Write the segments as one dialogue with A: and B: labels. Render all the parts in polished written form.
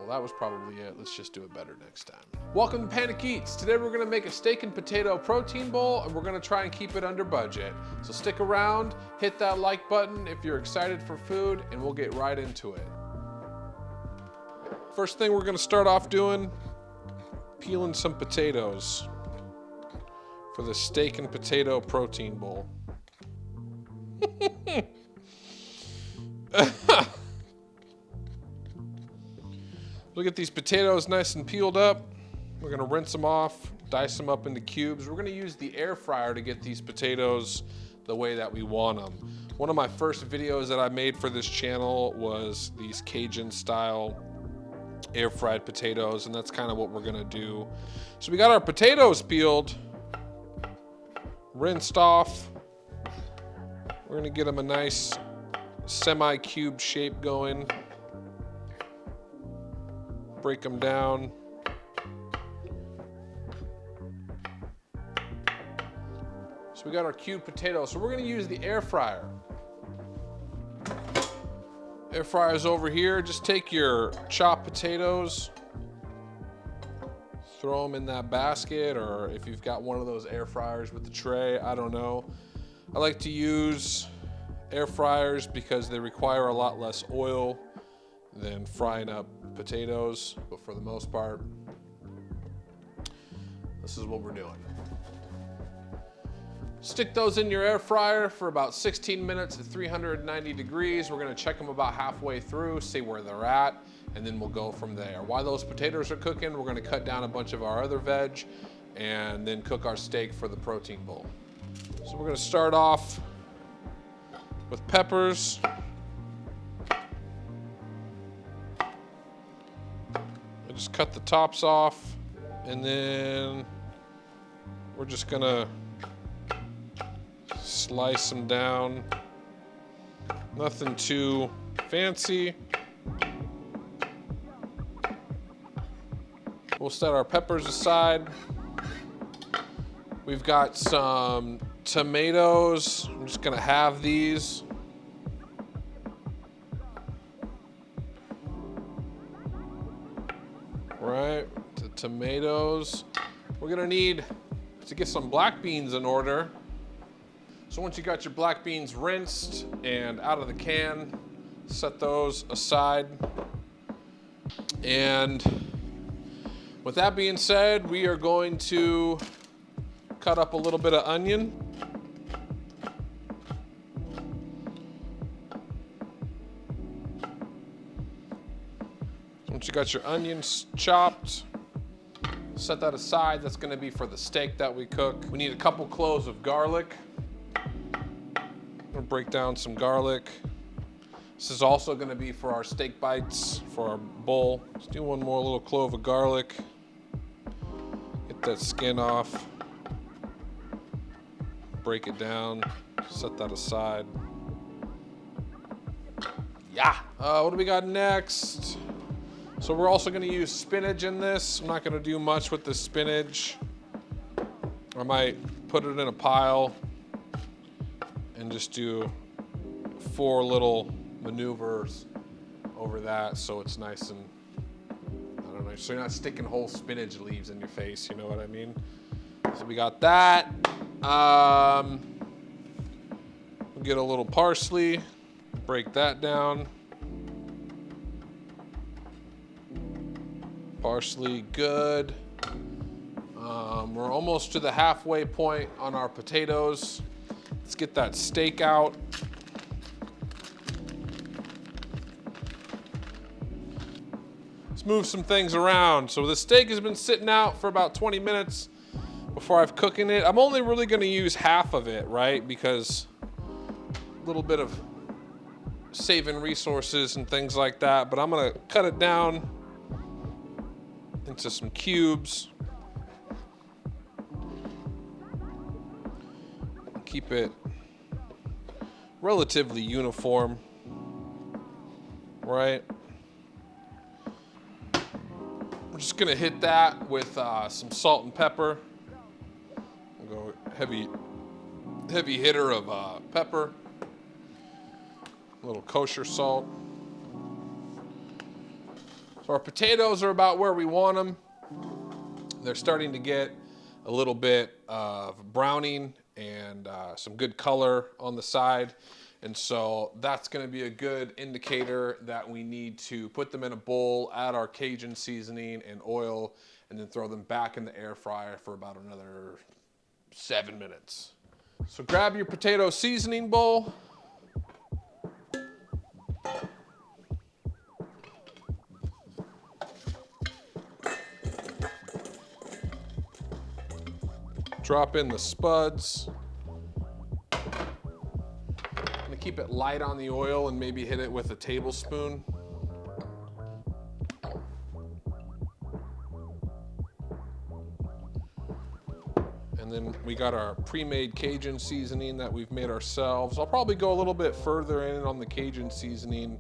A: that was probably it. Let's just do it better next time. Welcome to Panic Eats. Today we're gonna make a steak and potato protein bowl, and we're gonna try and keep it under budget. So stick around, hit that like button if you're excited for food, and we'll get right into it. First thing we're gonna start off doing, peeling some potatoes for the steak and potato protein bowl. Look at these potatoes nice and peeled up. We're gonna rinse them off, dice them up into cubes. We're gonna use the air fryer to get these potatoes the way that we want them. One of my first videos that I made for this channel was these Cajun style air fried potatoes, and that's kind of what we're gonna do. So we got our potatoes peeled, rinsed off. We're gonna get them a nice semi-cube shape going. Break them down. So we got our cubed potatoes. So we're gonna use the air fryer. Air fryer's over here. Just take your chopped potatoes, throw them in that basket, or if you've got one of those air fryers with the tray, I don't know. I like to use air fryers because they require a lot less oil than frying up potatoes, but for the most part, this is what we're doing. Stick those in your air fryer for about 16 minutes at 390 degrees. We're gonna check them about halfway through, see where they're at, and then we'll go from there. While those potatoes are cooking, we're gonna cut down a bunch of our other veg and then cook our steak for the protein bowl. So we're gonna start off with peppers. I just cut the tops off, and then we're just gonna slice them down. Nothing too fancy. We'll set our peppers aside. We've got some tomatoes. I'm just gonna halve these. Right, the tomatoes. We're gonna need to get some black beans in order. So once you got your black beans rinsed and out of the can, set those aside. And with that being said, we are going to cut up a little bit of onion. Once you got your onions chopped, set that aside. That's gonna be for the steak that we cook. We need a couple cloves of garlic. I'm gonna break down some garlic. This is also gonna be for our steak bites, for our bowl. Let's do one more little clove of garlic. Get that skin off. Break it down, set that aside. Yeah, what do we got next? So we're also gonna use spinach in this. I'm not gonna do much with the spinach. I might put it in a pile and just do 4 little maneuvers over that so it's nice and, I don't know, so you're not sticking whole spinach leaves in your face, you know what I mean? So we got that. We'll get a little parsley, break that down. Parsley, good. We're almost to the halfway point on our potatoes. Let's get that steak out. Let's move some things around. So the steak has been sitting out for about 20 minutes before I've cooking it. I'm only really gonna use half of it, right? Because a little bit of saving resources and things like that, but I'm gonna cut it down into some cubes. Keep it relatively uniform, right? We're just gonna hit that with some salt and pepper. We'll go heavy hitter of pepper, a little kosher salt. So our potatoes are about where we want them. They're starting to get a little bit of browning and some good color on the side. And so that's going to be a good indicator that we need to put them in a bowl, add our Cajun seasoning and oil, and then throw them back in the air fryer for about another 7 minutes. So grab your potato seasoning bowl. Drop in the spuds. I'm gonna keep it light on the oil and maybe hit it with a tablespoon. And then we got our pre-made Cajun seasoning that we've made ourselves. I'll probably go a little bit further in on the Cajun seasoning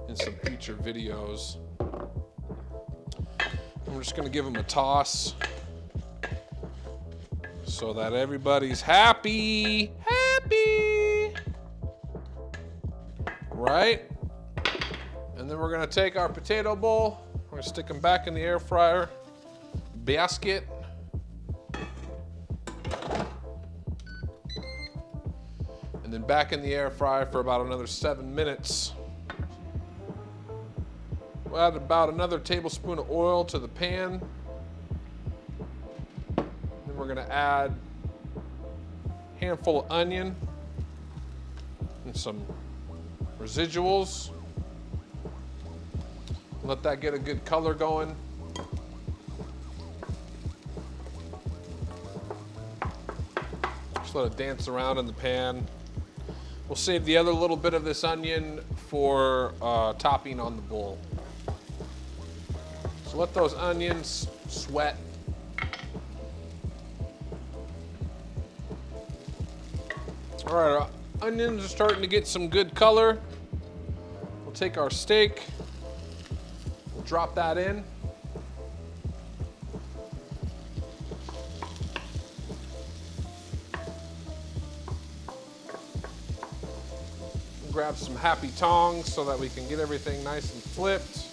A: in some future videos. I'm just gonna give them a toss so that everybody's happy. Right? And then we're gonna take our potato bowl, we're gonna stick them back in the air fryer basket. And then back in the air fryer for about another 7 minutes. We'll add about another tablespoon of oil to the pan. Then we're gonna add a handful of onion and some residuals. Let that get a good color going. Just let it dance around in the pan. We'll save the other little bit of this onion for topping on the bowl. So let those onions sweat. All right, our onions are starting to get some good color. We'll take our steak, we'll drop that in. Grab some happy tongs so that we can get everything nice and flipped.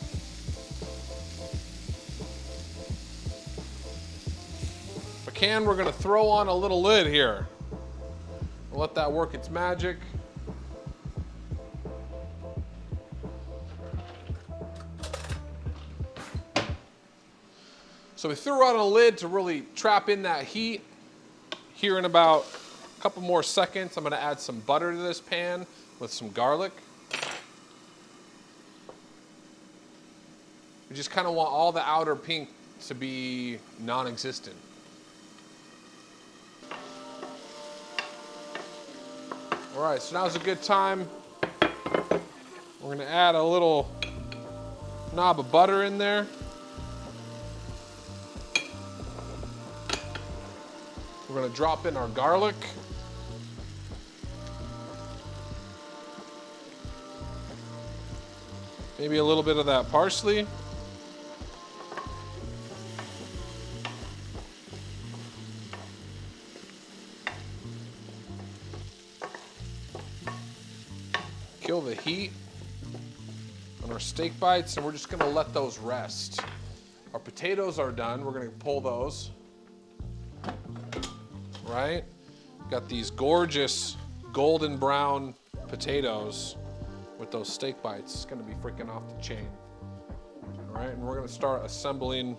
A: If I can, we're gonna throw on a little lid here. We'll let that work its magic. So we threw on a lid to really trap in that heat. Here in about a couple more seconds, I'm gonna add some butter to this pan with some garlic. We just kind of want all the outer pink to be non-existent. All right, so now's a good time. We're gonna add a little knob of butter in there. We're gonna drop in our garlic. Maybe a little bit of that parsley. Kill the heat on our steak bites, and we're just gonna let those rest. Our potatoes are done. We're gonna pull those. Right? Got these gorgeous golden brown potatoes with those steak bites. It's gonna be freaking off the chain. All right, and we're gonna start assembling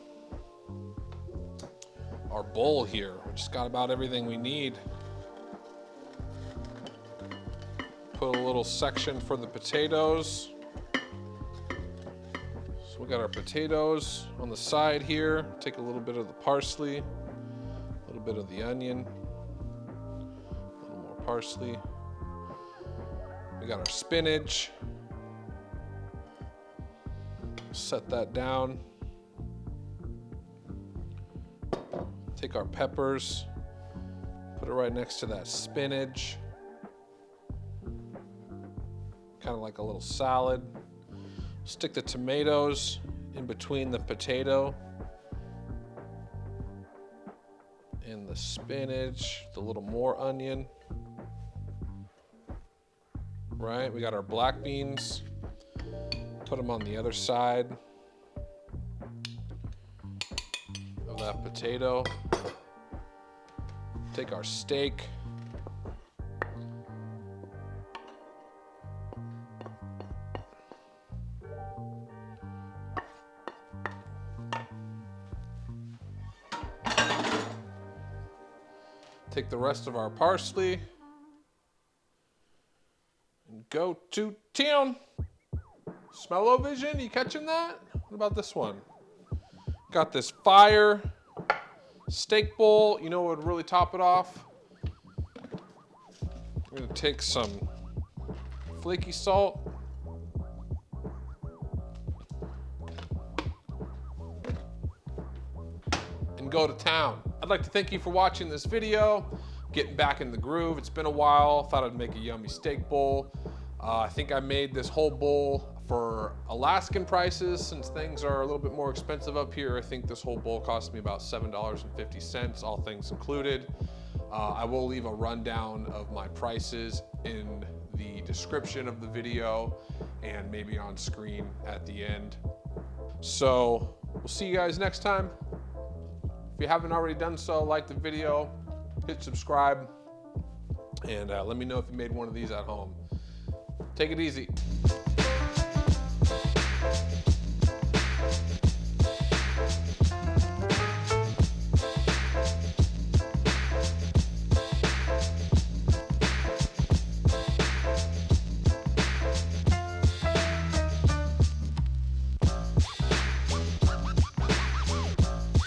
A: our bowl here. We just got about everything we need. Put a little section for the potatoes. So we got our potatoes on the side here. Take a little bit of the parsley, a little bit of the onion, a little more parsley. We got our spinach. Set that down. Take our peppers, put it right next to that spinach. Kind of like a little salad. Stick the tomatoes in between the potato and the spinach, the little more onion. Right, we got our black beans. Put them on the other side. that potato. Take our steak. Take the rest of our parsley and go to town. Smell-o-vision, you catching that? What about this one? Got this fire steak bowl. You know what would really top it off? I'm gonna take some flaky salt. And go to town. I'd like to thank you for watching this video, getting back in the groove. It's been a while. Thought I'd make a yummy steak bowl. I think I made this whole bowl for Alaskan prices. Since things are a little bit more expensive up here, I think this whole bowl cost me about $7.50, all things included. I will leave a rundown of my prices in the description of the video and maybe on screen at the end. So we'll see you guys next time. If you haven't already done so, like the video, hit subscribe, and let me know if you made one of these at home. Take it easy.